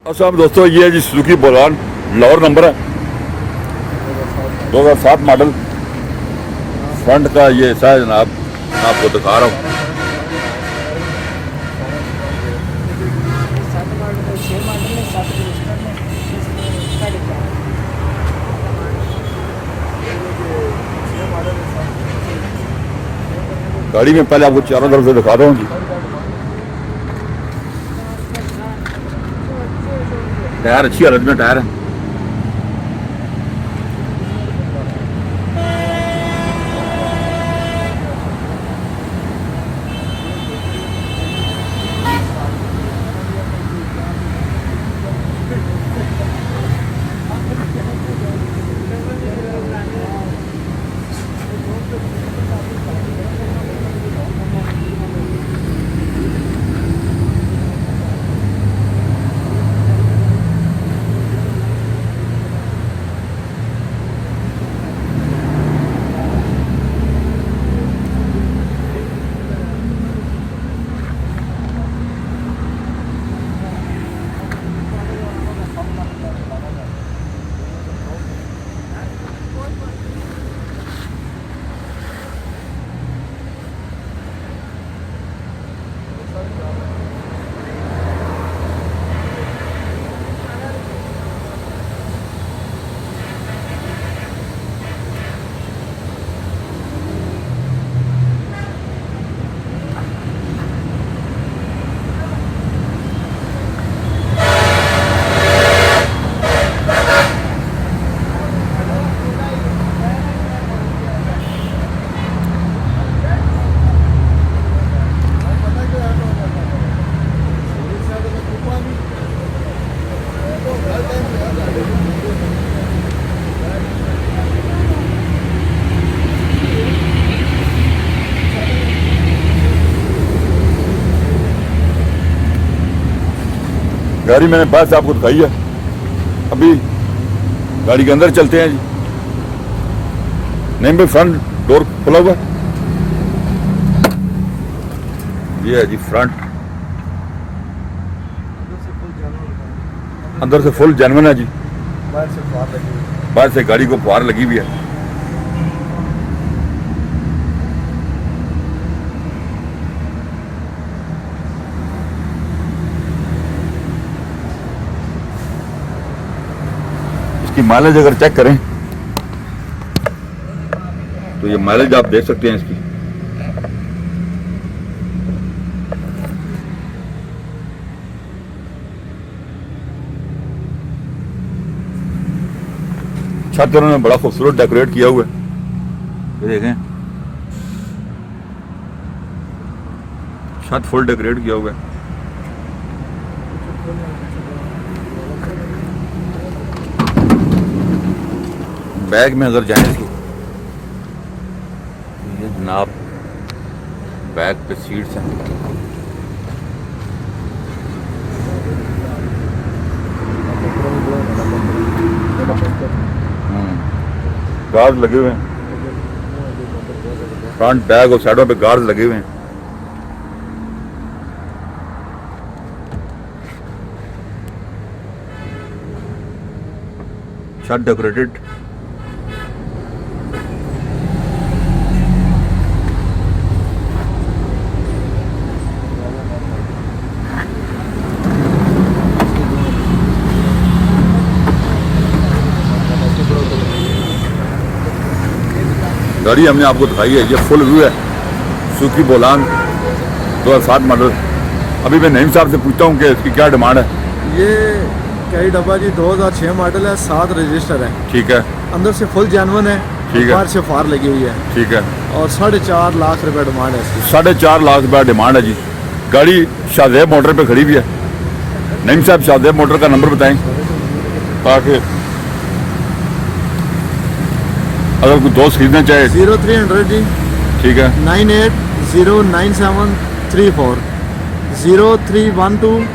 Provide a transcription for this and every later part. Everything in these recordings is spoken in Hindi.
साहब दोस्तों, ये है जी सुजुकी बोलान, लाहौर नंबर है, 2007 मॉडल। फ्रंट का ये ऐसा है जनाब, मैं आपको दिखा रहा हूँ। गाड़ी में पहले आपको चारों तरफ से दिखा रहा हूँ जी। टायर अच्छी हालत में टायर है। गाड़ी मैंने बाहर से आपको दिखाई है। अभी गाड़ी के अंदर चलते हैं जी। नहीं भाई, फ्रंट डोर खुला हुआ है। ये है जी फ्रंट, अंदर से फुल जेन्युइन है जी। बाहर से गाड़ी को फुहार लगी हुई है। इसकी माइलेज अगर चेक करें तो ये माइलेज आप देख सकते हैं इसकी। छत उन्होंने बड़ा खूबसूरत डेकोरेट किया हुआ है, ये देखें, छत फुल डेकोरेट किया हुआ है। बैग में अगर जाएं इसकी, ये जनाब बैग पे सीट्स हैं। गार्ड लगे हुए हैं, फ्रंट बैग और साइडों पे गार्ड लगे हुए हैं। छत डेकोरेटेड। गाड़ी हमने आपको दिखाई है, ये फुल व्यू है सुजुकी बोलान 2007 मॉडल। अभी मैं नईम साहब से पूछता हूँ कि इसकी क्या डिमांड है। ये कई डब्बा जी 2006 मॉडल है, 7 रजिस्टर है। ठीक है, अंदर से फुल जेन्युइन है, ठीक है, बाहर से फार लगी हुई है। ठीक है, और 4.5 लाख रुपए डिमांड है इसकी। 4.5 लाख रुपया डिमांड है जी। गाड़ी शाहजेब मोटर पे खड़ी हुई है। नईम साहब शाहजेब मोटर का नंबर बताएं ताकि अगर कोई दोस्त खरीदना चाहे। 0300 जी, ठीक है, 980973 0312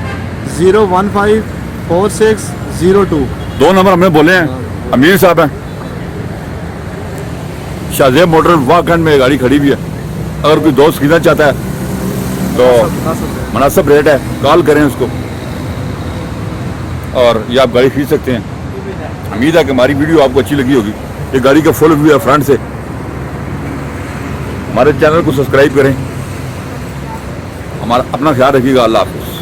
0154602। 2 नंबर हमने बोले हैं। अमीर साहब हैं, शाहजेब मोटर वाकन में गाड़ी खड़ी हुई है। अगर कोई दोस्त खरीदना चाहता है तो मुनासिब रेट है, कॉल करें उसको। और ये आप गाड़ी खरीद सकते हैं। उम्मीद है कि हमारी वीडियो आपको अच्छी लगी होगी। ये गाड़ी का फुल व्यू है फ्रंट से। हमारे चैनल को सब्सक्राइब करें। हमारा अपना ख्याल रखिएगा। अल्लाह हाफिज़।